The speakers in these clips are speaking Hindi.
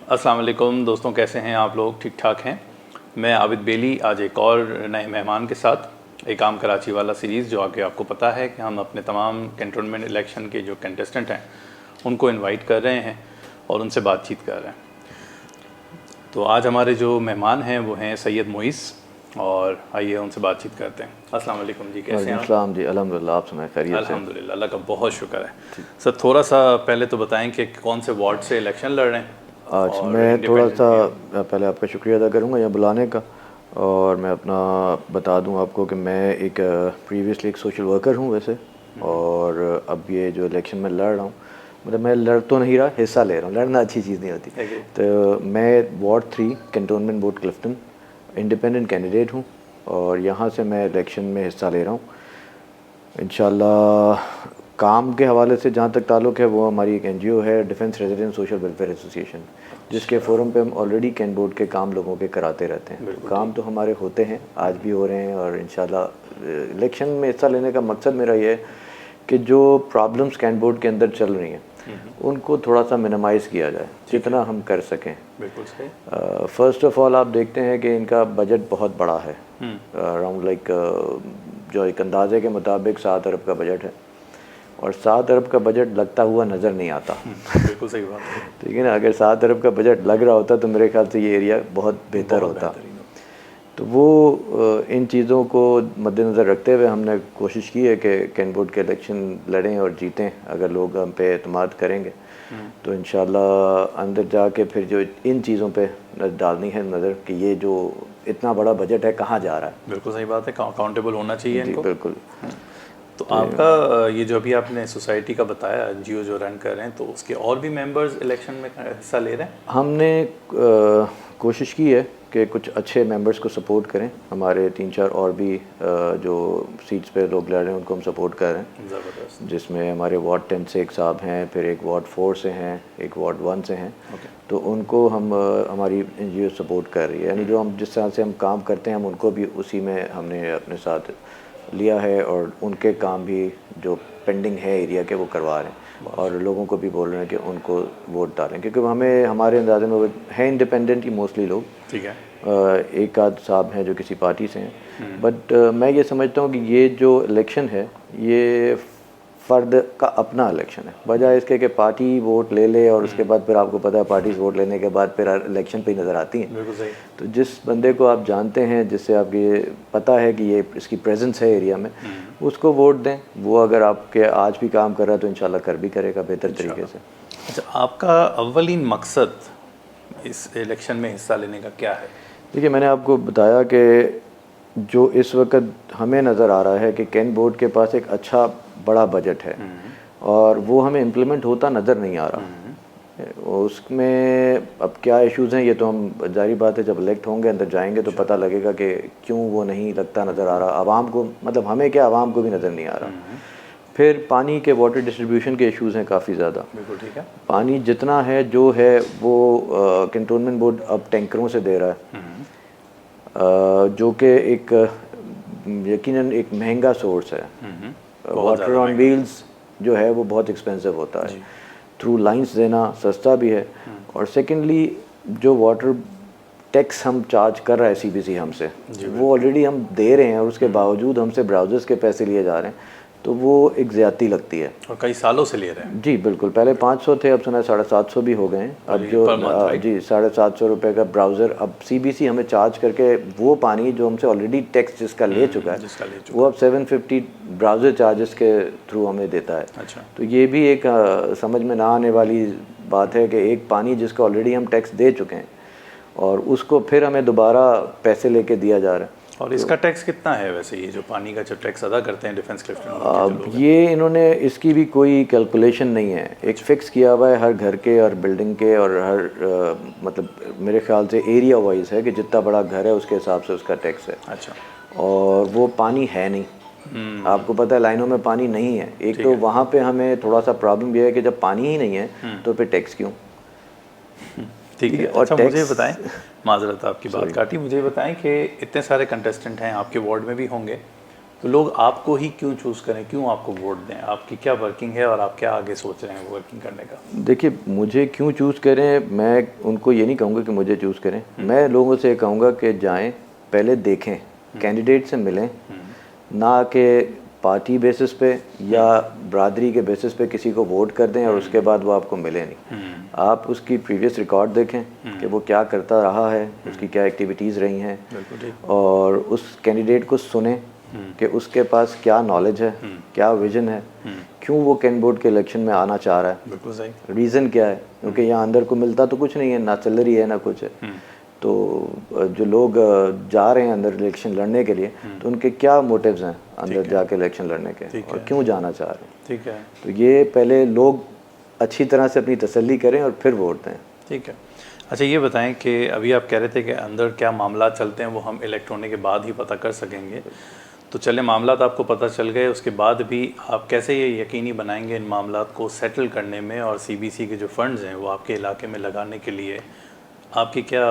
अस्सलाम वालेकुम दोस्तों, कैसे हैं आप लोग? ठीक ठाक हैं। मैं आबिद बेली आज एक और नए मेहमान के साथ एक आम कराची वाला सीरीज़, जो आगे आपको पता है कि हम अपने तमाम कैंटोनमेंट इलेक्शन के जो कंटेस्टेंट हैं उनको इनवाइट कर रहे हैं और उनसे बातचीत कर रहे हैं। तो आज हमारे जो मेहमान हैं वो हैं सैयद मोइस, और आइए उनसे बातचीत करते हैं। अस्सलाम वालेकुम जी, कैसे हैं? अस्सलाम जी, अल्हम्दुलिल्लाह, आप सुनाएं खैरियत से? अल्हम्दुलिल्लाह, अल्लाह का बहुत शुक्र है। सर, थोड़ा सा पहले तो बताएं कि कौन से वार्ड से इलेक्शन लड़ रहे हैं? आज मैं थोड़ा सा पहले आपका शुक्रिया अदा करूंगा यहाँ बुलाने का, और मैं अपना बता दूं आपको कि मैं एक प्रीवियसली एक सोशल वर्कर हूं वैसे, और अब ये जो इलेक्शन में लड़ रहा हूं, मतलब मैं लड़ तो नहीं रहा, हिस्सा ले रहा हूं। लड़ना अच्छी चीज़ नहीं होती। तो मैं ward 3 cantonment board Clifton independent candidate हूँ, और यहाँ से मैं इलेक्शन में हिस्सा ले रहा हूँ। इंशाल्लाह काम के हवाले से जहाँ तक ताल्लुक़ है, वो हमारी एक NGO है, defence resident social welfare association, जिसके फोरम पे हम ऑलरेडी कैन बोर्ड के काम लोगों के कराते रहते हैं। तो काम तो हमारे होते हैं, आज भी हो रहे हैं, और इंशाल्लाह इलेक्शन में हिस्सा लेने का मकसद मेरा ये है कि जो प्रॉब्लम्स कैन बोर्ड के अंदर चल रही हैं उनको थोड़ा सा मिनिमाइज़ किया जाए जितना हम कर सकें। बिल्कुल सही। फ़र्स्ट ऑफ़ ऑल आप देखते हैं कि इनका बजट बहुत बड़ा है, अराउंड लाइक जो एक अंदाजे के मुताबिक 7 अरब का बजट है, और 7 अरब का बजट लगता हुआ नज़र नहीं आता। बिल्कुल सही बात है। ठीक है ना, अगर 7 अरब का बजट लग रहा होता तो मेरे ख्याल से ये एरिया बहुत बेहतर होता। तो वो इन चीज़ों को मद्देनज़र रखते हुए हमने कोशिश की है कि कैन बोर्ड के इलेक्शन लड़ें और जीतें। अगर लोग हम पे एतमाद करेंगे तो इंशाल्लाह अंदर जाके फिर जो इन चीज़ों पे डालनी है नज़र कि ये जो इतना बड़ा बजट है कहाँ जा रहा है। बिल्कुल सही बात है, अकाउंटेबल होना चाहिए इनको। बिल्कुल। तो आपका ये जो अभी आपने सोसाइटी का बताया, NGO जो रन कर रहे हैं, तो उसके और भी मेंबर्स इलेक्शन में हिस्सा ले रहे हैं? हमने कोशिश की है कि कुछ अच्छे मेंबर्स को सपोर्ट करें। हमारे 3-4 और भी जो सीट्स पे लोग लड़ रहे हैं उनको हम सपोर्ट कर रहे हैं। ज़बरदस्त। जिसमें हमारे वार्ड 10 से एक साहब हैं, फिर एक वार्ड 4 से हैं, एक वार्ड 1 से हैं। तो उनको हम हमारी NGO सपोर्ट कर रही है, यानी जो हम जिस तरह से हम काम करते हैं हम उनको भी उसी में हमने अपने साथ लिया है, और उनके काम भी जो पेंडिंग है एरिया के वो करवा रहे हैं, और लोगों को भी बोल रहे हैं कि उनको वोट डालें, क्योंकि हमें हमारे अंदाजे में वो है इंडिपेंडेंट ही मोस्टली लोग। ठीक है। एक आध साहब हैं जो किसी पार्टी से हैं, बट मैं ये समझता हूँ कि ये जो इलेक्शन है ये फ़र्द का अपना इलेक्शन है, बजाय इसके कि पार्टी वोट ले ले और उसके बाद फिर आपको पता है पार्टी वोट लेने के बाद फिर इलेक्शन पे ही नज़र आती हैं। बिल्कुल सही। तो जिस बंदे को आप जानते हैं, जिससे आप ये पता है कि ये इसकी प्रेजेंस है एरिया में, उसको वोट दें। वो अगर आपके आज भी काम कर रहा है तो इंशाल्लाह कर भी करेगा बेहतर तरीके से। अच्छा, आपका अव्वलीन मकसद इस इलेक्शन में हिस्सा लेने का क्या है? देखिए, मैंने आपको बताया कि जो इस वक्त हमें नज़र आ रहा है कि कैन बोर्ड के पास एक अच्छा बड़ा बजट है, और वो हमें इम्प्लीमेंट होता नज़र नहीं आ रहा। उसमें अब क्या इश्यूज़ हैं ये तो हम जारी बात है जब इलेक्ट होंगे अंदर जाएंगे तो पता लगेगा कि क्यों वो नहीं लगता नज़र आ रहा आवाम को, मतलब हमें क्या आवाम को भी नज़र नहीं आ रहा। फिर पानी के वाटर डिस्ट्रीब्यूशन के इश्यूज़ हैं काफ़ी ज़्यादा। बिल्कुल ठीक है। पानी जितना है जो है वो कैंटोनमेंट बोर्ड अब टैंकरों से दे रहा है, जो कि एक यकीनन एक महंगा सोर्स है। वाटर ऑन व्हील्स जो है वो बहुत एक्सपेंसिव होता है, थ्रू लाइंस देना सस्ता भी है, और सेकेंडली जो वाटर टैक्स हम चार्ज कर रहा है CBC हमसे, वो ऑलरेडी हम दे रहे हैं, और उसके बावजूद हमसे ब्राउजर्स के पैसे लिए जा रहे हैं, तो वो एक ज़्यादती लगती है। और कई सालों से ले रहे हैं। जी बिल्कुल, पहले 500 थे, अब सुना है 750 भी हो गए हैं। अब जो जी 750 रुपये का ब्राउज़र अब CBC हमें चार्ज करके वो पानी जो हमसे ऑलरेडी टैक्स जिसका ले चुका है वो अब 750 ब्राउज़र चार्जेस के थ्रू हमें देता है। अच्छा। तो ये भी एक समझ में ना आने वाली बात है कि एक पानी जिसका ऑलरेडी हम टैक्स दे चुके हैं और उसको फिर हमें दोबारा पैसे लेके दिया जा रहा है। और इसका टैक्स कितना है वैसे, ये जो पानी का जो टैक्स अदा करते हैं डिफेंस क्लिफ्टन? अब ये इन्होंने इसकी भी कोई कैलकुलेशन नहीं है, एक फ़िक्स किया हुआ है हर घर के और बिल्डिंग के, और हर मतलब मेरे ख्याल से एरिया वाइज है कि जितना बड़ा घर है उसके हिसाब से उसका टैक्स है। अच्छा। और वो पानी है नहीं, आपको पता है लाइनों में पानी नहीं है। एक तो वहाँ पे हमें थोड़ा सा प्रॉब्लम ये है कि जब पानी ही नहीं है तो फिर टैक्स क्यों? ठीक है। और अच्छा, मुझे बताएं, माजरत आपकी बात काटी, मुझे बताएं कि इतने सारे कंटेस्टेंट हैं, आपके वार्ड में भी होंगे, तो लोग आपको ही क्यों चूज़ करें, क्यों आपको वोट दें? आपकी क्या वर्किंग है और आप क्या आगे सोच रहे हैं वर्किंग करने का? देखिए, मुझे क्यों चूज़ करें, मैं उनको ये नहीं कहूँगा कि मुझे चूज़ करें। मैं लोगों से कहूँगा कि जाएं, पहले देखें, कैंडिडेट से मिलें, ना कि पार्टी बेसिस पे या बरादरी के बेसिस पे किसी को वोट कर दें और उसके बाद वो आपको मिले नहीं। आप उसकी प्रीवियस रिकॉर्ड देखें कि वो क्या करता रहा है, उसकी क्या एक्टिविटीज़ रही हैं, और उस कैंडिडेट को सुने कि उसके पास क्या नॉलेज है, क्या विजन है, क्यों वो कैंट बोर्ड के इलेक्शन में आना चाह रहा है, बिल्कुल सही, रीज़न क्या है। क्योंकि यहाँ अंदर को मिलता तो कुछ नहीं है, ना सैलरी है ना कुछ है। तो जो लोग जा रहे हैं अंदर इलेक्शन लड़ने के लिए, तो उनके क्या मोटिव्स हैं अंदर जाके इलेक्शन लड़ने के, और क्यों जाना चाह रहे हैं। ठीक है, तो ये पहले लोग अच्छी तरह से अपनी तसल्ली करें और फिर वोट दें। ठीक है। अच्छा, ये बताएं कि अभी आप कह रहे थे कि अंदर क्या मामला चलते हैं वो हम इलेक्ट्रॉनिक के बाद ही पता कर सकेंगे। तो चले, मामला तो आपको पता चल गए, उसके बाद भी आप कैसे ये यकीनी बनाएंगे इन मामला को सेटल करने में, और सीबीसी के जो फंड्स हैं वो आपके इलाके में लगाने के लिए आपके क्या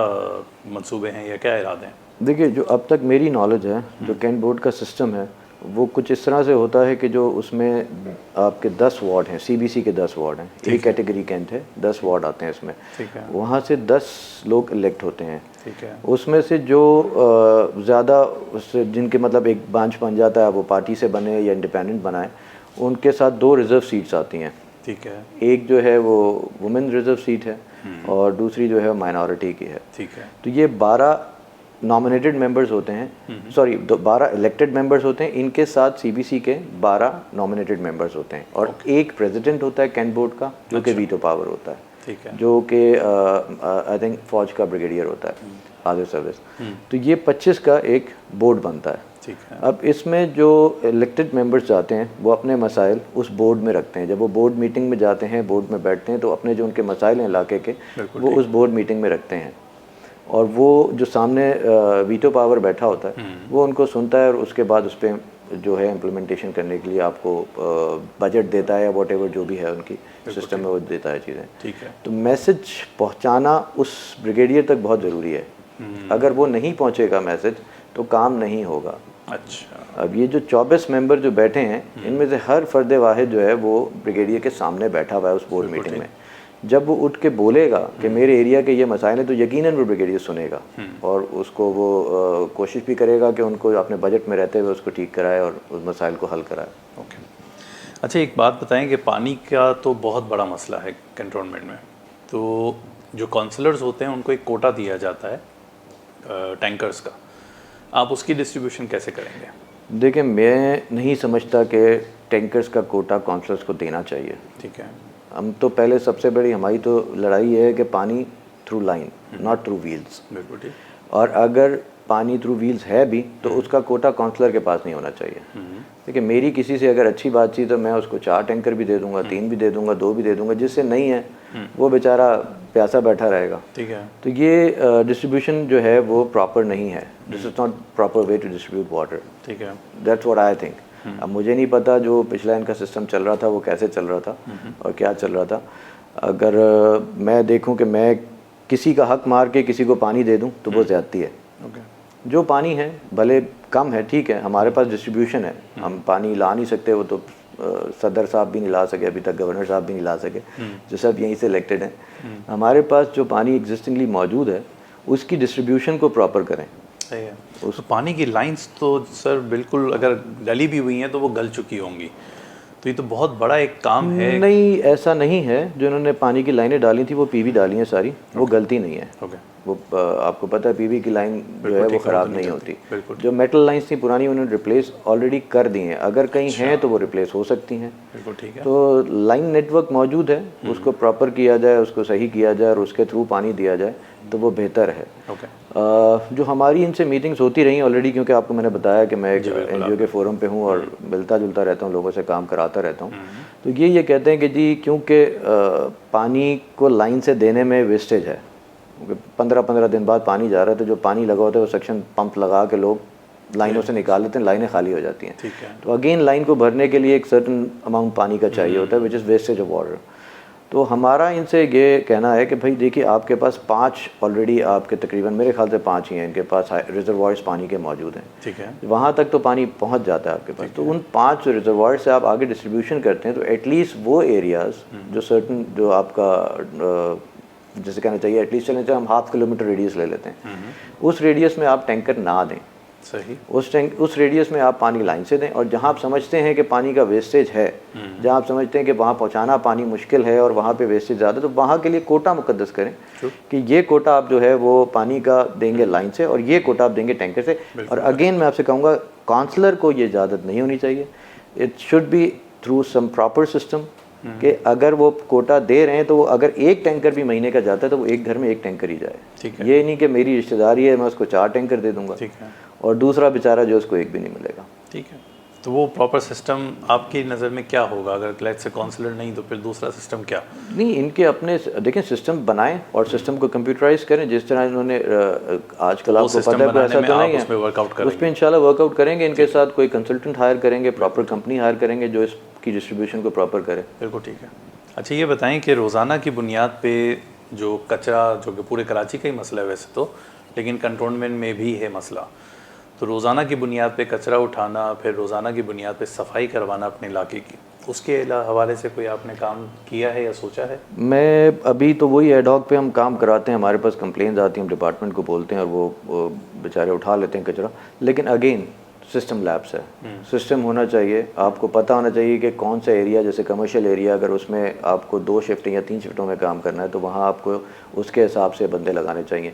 मंसूबे हैं या क्या इरादे हैं? देखिए, जो अब तक मेरी नॉलेज है, जो कैंट बोर्ड का सिस्टम है वो कुछ इस तरह से होता है कि जो उसमें आपके 10 वार्ड हैं, सीबीसी के 10 वार्ड हैं, एक कैटेगरी कैंट है, 10 वार्ड आते हैं इसमें। ठीक है, वहाँ से 10 लोग इलेक्ट होते हैं। ठीक है, उसमें से जो ज़्यादा उससे जिनके मतलब एक बांच बन जाता है, वो पार्टी से बने या इंडिपेंडेंट बनाए, उनके साथ 2 रिज़र्व सीट्स आती हैं। ठीक है, एक जो है वो वुमेन रिज़र्व सीट है और दूसरी जो है माइनॉरिटी की है। ठीक है, तो ये 12 नॉमिनेटेड मेंबर्स होते हैं, सॉरी 12 इलेक्टेड मेंबर्स होते हैं, इनके साथ सीबीसी के 12 नॉमिनेटेड मेंबर्स होते हैं, और एक प्रेसिडेंट होता है कैंट बोर्ड का, जो कि वीटो पावर होता है, ठीक है, जो कि आई थिंक फौज का ब्रिगेडियर होता है, आगे सर्विस। तो ये 25 का एक बोर्ड बनता है। ठीक है, अब इसमें जो इलेक्टेड मेंबर्स जाते हैं वो अपने मसाइल उस बोर्ड में रखते हैं। जब वो बोर्ड मीटिंग में जाते हैं, बोर्ड में बैठते हैं, तो अपने जो उनके मसाइल हैं इलाके के, वो उस बोर्ड मीटिंग में रखते हैं, और वो जो सामने वीटो पावर बैठा होता है वो उनको सुनता है, और उसके बाद उस पर जो है इम्प्लीमेंटेशन करने के लिए आपको बजट देता है या वॉट एवर जो भी है उनकी सिस्टम में वो देता है चीज़ें। ठीक है। तो मैसेज पहुंचाना उस ब्रिगेडियर तक बहुत ज़रूरी है। अगर वो नहीं पहुंचेगा मैसेज तो काम नहीं होगा। अच्छा, अब ये जो 24 मेंबर जो बैठे हैं, इनमें से हर फर्द वाहिद जो है वो ब्रिगेडियर के सामने बैठा हुआ है उस बोर्ड मीटिंग में। जब वो उठ के बोलेगा कि मेरे एरिया के ये मसाइल हैं, तो यकीनन वो ब्रिगेडियर सुनेगा और उसको वो कोशिश भी करेगा कि उनको अपने बजट में रहते हुए उसको ठीक कराए और उस मसाइल को हल कराए। ओके। अच्छा, एक बात बताएं कि पानी का तो बहुत बड़ा मसला है कैंटोनमेंट में, तो जो काउंसलर्स होते हैं उनको एक कोटा दिया जाता है टैंकर्स का, आप उसकी डिस्ट्रीब्यूशन कैसे करेंगे? देखिए, मैं नहीं समझता कि टैंकर्स का कोटा काउंसलर्स को देना चाहिए। ठीक है। हम तो पहले सबसे बड़ी हमारी तो लड़ाई है कि पानी through line, not through wheels. बिल्कुल ठीक। और अगर पानी थ्रू व्हील्स है भी तो उसका कोटा काउंसलर के पास नहीं होना चाहिए। देखिए, मेरी किसी से अगर अच्छी बातचीत तो मैं उसको 4 टैंकर भी दे दूंगा, 3 भी दे दूंगा, 2 भी दे दूंगा। जिससे नहीं है वो बेचारा प्यासा बैठा रहेगा। ठीक है। तो ये डिस्ट्रीब्यूशन जो है वो प्रॉपर नहीं है। This is not proper way to distribute water. ठीक है। That's what I think. अब मुझे नहीं पता जो पिछला इनका सिस्टम चल रहा था वो कैसे चल रहा था और क्या चल रहा था। अगर मैं देखूं कि मैं किसी का हक मार के किसी को पानी दे दूं तो वो ज़्यादती है। जो पानी है भले कम है, ठीक है, हमारे पास डिस्ट्रीब्यूशन है, हम पानी ला नहीं सकते, वो तो सदर साहब भी नहीं ला सके, अभी तक गवर्नर साहब भी नहीं ला सके, जो सब यहीं से इलेक्टेड हैं। हमारे पास जो पानी एग्जिस्टिंगली मौजूद है उसकी डिस्ट्रीब्यूशन को प्रॉपर करें। सही है। उस पानी की लाइंस तो सर बिल्कुल अगर गली भी हुई हैं तो वो गल चुकी होंगी, तो ये तो बहुत बड़ा एक काम है। नहीं, ऐसा नहीं है। जो इन्होंने पानी की लाइनें डाली थी वो पीवी डाली हैं सारी, वो गलती नहीं है। वो आपको पता है पीवी की लाइन जो है वो ख़राब नहीं होती। जो मेटल लाइंस थी पुरानी उन्होंने रिप्लेस ऑलरेडी कर दी हैं। अगर कहीं हैं तो वो रिप्लेस हो सकती हैं। बिल्कुल ठीक है। तो लाइन नेटवर्क मौजूद है, उसको प्रॉपर किया जाए, उसको सही किया जाए और उसके थ्रू पानी दिया जाए तो वो बेहतर है। जो हमारी इनसे मीटिंग्स होती रही ऑलरेडी, क्योंकि आपको मैंने बताया कि मैं एक NGO के फोरम पे हूँ और मिलता जुलता रहता हूँ, लोगों से काम कराता रहता हूँ। तो ये कहते हैं कि जी क्योंकि पानी को लाइन से देने में वेस्टेज है, 15-15 दिन बाद पानी जा रहा है, तो जो पानी लगा होता है वो सेक्शन पंप लगा के लोग लाइनों से निकाल लेते हैं, लाइनें खाली हो जाती हैं। तो अगेन लाइन को भरने के लिए एक सर्टन अमाउंट पानी का चाहिए होता है, which is wastage of water. तो हमारा इनसे ये कहना है कि भाई देखिए, आपके पास 5 ऑलरेडी आपके तकरीबन मेरे ख्याल से 5 ही हैं इनके पास रिजर्वायर्स पानी के मौजूद हैं। ठीक है, वहाँ तक तो पानी पहुँच जाता है आपके पास। तो उन 5 रिजर्वायर से आप आगे डिस्ट्रीब्यूशन करते हैं तो एटलीस्ट वो एरियाज़ जो सर्टन जो आपका जैसे कहना चाहिए एटलीस्ट चलें हम 0.5 किलोमीटर रेडियस ले लेते हैं, उस रेडियस में आप टैंकर ना दें। सही। उस रेडियस में आप पानी लाइन से दें, और जहाँ आप समझते हैं कि पानी का वेस्टेज है, जहाँ आप समझते हैं कि वहाँ पहुँचाना पानी मुश्किल है और वहाँ पे वेस्टेज ज़्यादा, तो वहाँ के लिए कोटा मुकद्दस करें कि ये कोटा आप जो है वो पानी का देंगे लाइन से और ये कोटा आप देंगे टैंकर से। और अगेन मैं आपसे कहूँगा काउंसलर को ये इजाज़त नहीं होनी चाहिए, it should be through some proper system कि अगर वो कोटा दे रहे हैं तो वो अगर एक टैंकर भी महीने का जाता है तो वो एक घर में एक टैंकर ही जाए। ठीक है। ये नहीं कि मेरी रिश्तेदारी है मैं उसको 4 टैंकर दे दूंगा। ठीक है। और दूसरा बेचारा जो उसको एक भी नहीं मिलेगा। ठीक है, तो वो प्रॉपर सिस्टम आपकी नज़र में क्या होगा? अगर लेट्स से काउंसलर नहीं तो फिर दूसरा सिस्टम क्या? नहीं, इनके अपने देखें सिस्टम बनाएं और सिस्टम को कंप्यूटराइज करें जिस तरह इन्होंने आजकल आपको पता है ऐसा तो नहीं है, उस पर इंशाल्लाह वर्कआउट करेंगे। इनके साथ कोई कंसल्टेंट हायर करेंगे, प्रॉपर कंपनी हायर करेंगे जो इसकी डिस्ट्रीब्यूशन को प्रॉपर करे। बिल्कुल ठीक है। अच्छा ये बताएं कि रोज़ाना की बुनियाद पे जो कचरा, जो कि पूरे कराची का ही मसला है वैसे तो, लेकिन कंटोनमेंट में भी है मसला, तो रोज़ाना की बुनियाद पे कचरा उठाना, फिर रोज़ाना की बुनियाद पे सफाई करवाना अपने इलाके की, उसके हवाले से कोई आपने काम किया है या सोचा है? मैं अभी तो वही एडहॉक पे हम काम कराते हैं, हमारे पास कंप्लेंट्स आती हैं, हम डिपार्टमेंट को बोलते हैं और वो बेचारे उठा लेते हैं कचरा। लेकिन अगेन सिस्टम लैब्स है, सिस्टम होना चाहिए, आपको पता होना चाहिए कि कौन सा एरिया, जैसे कमर्शियल एरिया अगर उसमें आपको 2 शिफ्टें या 3 शिफ्टों में काम करना है तो वहाँ आपको उसके हिसाब से बंदे लगाने चाहिए।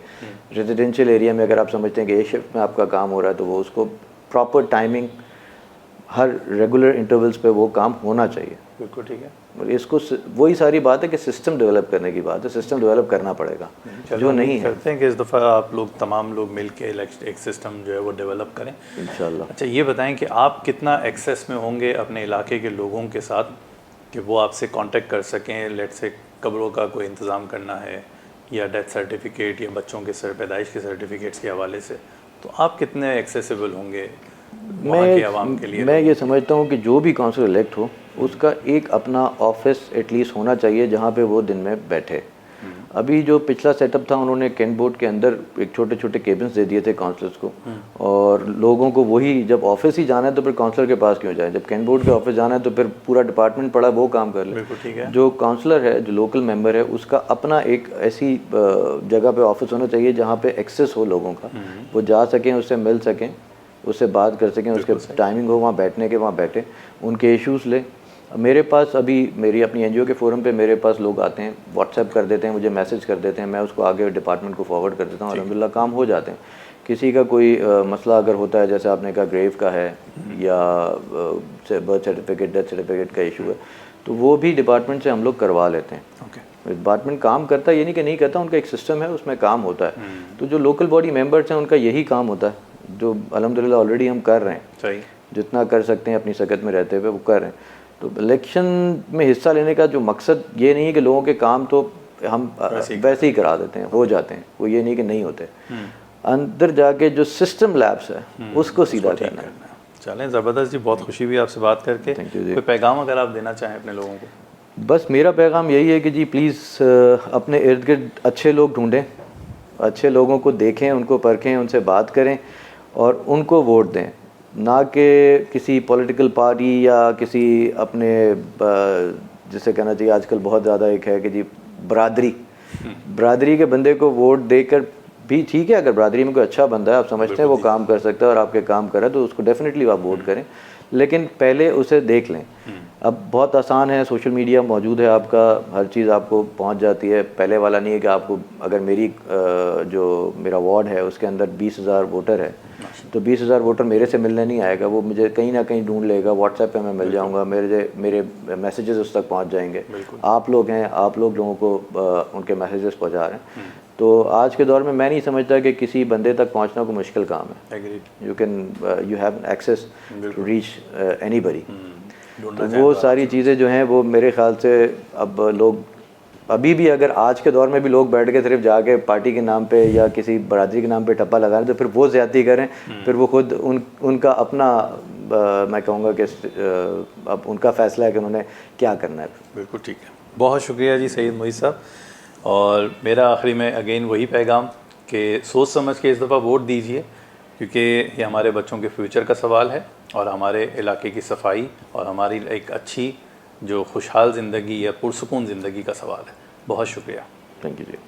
रेजिडेंशियल एरिया में अगर आप समझते हैं कि एक शिफ्ट में आपका काम हो रहा है तो वो उसको प्रॉपर टाइमिंग हर रेगुलर इंटरवल्स पे वो काम होना चाहिए। बिल्कुल ठीक है। इसको वही सारी बात है कि सिस्टम डेवलप करने की बात है, सिस्टम डेवलप करना पड़ेगा जो नहीं है। करते हैं कि इस दफ़ा आप लोग तमाम लोग मिल के एक सिस्टम जो है वो डेवलप करें इंशाल्लाह। अच्छा ये बताएं कि आप कितना एक्सेस में होंगे अपने इलाके के लोगों के साथ कि वो आपसे कांटेक्ट कर सकें, लेट से कब्रों का कोई इंतज़ाम करना है या डेथ सर्टिफिकेट या बच्चों के पैदाइश के सर्टिफिकेट्स के हवाले से, तो आप कितने एक्सेसिबल होंगे वहाँ के आवाम के लिए? मैं ये समझता हूँ कि जो भी काउंसिल इलेक्ट हो उसका एक अपना ऑफिस एटलीस्ट होना चाहिए जहाँ पे वो दिन में बैठे। अभी जो पिछला सेटअप था उन्होंने कैंट बोर्ड के अंदर एक छोटे छोटे केबिन्स दे दिए थे काउंसलर्स को, और लोगों को वही जब ऑफिस ही जाना है तो फिर काउंसलर के पास क्यों जाए, जब कैंट बोर्ड के ऑफिस जाना है तो फिर पूरा डिपार्टमेंट पड़ा वो काम कर ले। बिल्कुल ठीक है। जो काउंसलर है, जो लोकल मेंबर है, उसका अपना एक ऐसी जगह पे ऑफिस होना चाहिए जहाँ पे एक्सेस हो लोगों का, वो जा सकें, उससे मिल सकें, उससे बात कर सकें, उसके टाइमिंग हो वहाँ बैठने के, वहाँ बैठे उनके इश्यूज़ लें। मेरे पास अभी मेरी अपनी एनजीओ के फोरम पे मेरे पास लोग आते हैं, व्हाट्सएप कर देते हैं, मुझे मैसेज कर देते हैं, मैं उसको आगे डिपार्टमेंट को फॉरवर्ड कर देता हूँ, अल्हम्दुलिल्लाह काम हो जाते हैं। किसी का कोई मसला अगर होता है, जैसे आपने कहा ग्रेव का है या बर्थ सर्टिफिकेट, डेथ सर्टिफिकेट का इशू है, तो वो भी डिपार्टमेंट से हम लोग करवा लेते हैं। डिपार्टमेंट काम करता है, ये नहीं कि नहीं करता, उनका एक सिस्टम है, उसमें काम होता है। तो जो लोकल बॉडी मेम्बर्स हैं उनका यही काम होता है, जो अल्हम्दुलिल्लाह ऑलरेडी हम कर रहे हैं। सही, जितना कर सकते हैं अपनी सकत में रहते हुए वो कर रहे हैं। तो इलेक्शन में हिस्सा लेने का जो मकसद ये नहीं है कि लोगों के काम तो हम वैसे ही करा देते हैं, हो जाते हैं, वो ये नहीं कि नहीं होते, अंदर जाके जो सिस्टम लैब्स है उसको सीधा करना है। चलें, ज़बरदस्त जी, बहुत खुशी हुई आपसे बात करके। थैंक यू जी। कोई पैगाम अगर आप देना चाहें अपने लोगों को? बस मेरा पैगाम यही है कि जी प्लीज़ अपने इर्द गिर्द अच्छे लोग ढूंढें, अच्छे लोगों को देखें, उनको परखें, उनसे बात करें और उनको वोट दें, ना कि किसी पॉलिटिकल पार्टी या किसी अपने जिसे कहना चाहिए आजकल बहुत ज़्यादा एक है कि जी बरादरी के बंदे को वोट देकर भी ठीक है, अगर बरादरी में कोई अच्छा बंदा है, आप समझते हैं वो काम कर सकता है और आपके काम कर रहा है, तो उसको डेफिनेटली आप वोट करें, लेकिन पहले उसे देख लें। अब बहुत आसान है, सोशल मीडिया मौजूद है, आपका हर चीज़ आपको पहुंच जाती है। पहले वाला नहीं है कि आपको अगर जो मेरा वार्ड है उसके अंदर 20,000 वोटर है तो 20,000 वोटर मेरे से मिलने नहीं आएगा, वो मुझे कहीं ना कहीं ढूंढ लेगा, व्हाट्सएप पे मैं मिल जाऊंगा, मेरे मैसेजेस उस तक पहुंच जाएंगे। आप लोग हैं, आप लोगों को उनके मैसेजेस पहुँचा रहे हैं। तो आज के दौर में मैं नहीं समझता कि किसी बंदे तक पहुंचना कोई मुश्किल काम है। You have access to reach anybody. तो वो सारी चीज़ें जो हैं वो मेरे ख्याल से अब लोग अभी भी, अगर आज के दौर में भी लोग बैठ के सिर्फ जाके पार्टी के नाम पे या किसी बरादरी के नाम पे ठप्पा लगा रहे हैं, तो फिर वो ज़्यादती करें, फिर वो खुद उनका अपना मैं कहूँगा कि अब उनका फ़ैसला है कि उन्होंने क्या करना है। बिल्कुल ठीक है। बहुत शुक्रिया जी सईद मोईज़ साहब। और मेरा आखिरी में अगेन वही पैगाम कि सोच समझ के इस दफ़ा वोट दीजिए, क्योंकि ये हमारे बच्चों के फ्यूचर का सवाल है और हमारे इलाके की सफाई और हमारी एक अच्छी जो खुशहाल ज़िंदगी या पुरसुकून ज़िंदगी का सवाल है। बहुत शुक्रिया। Thank you ji.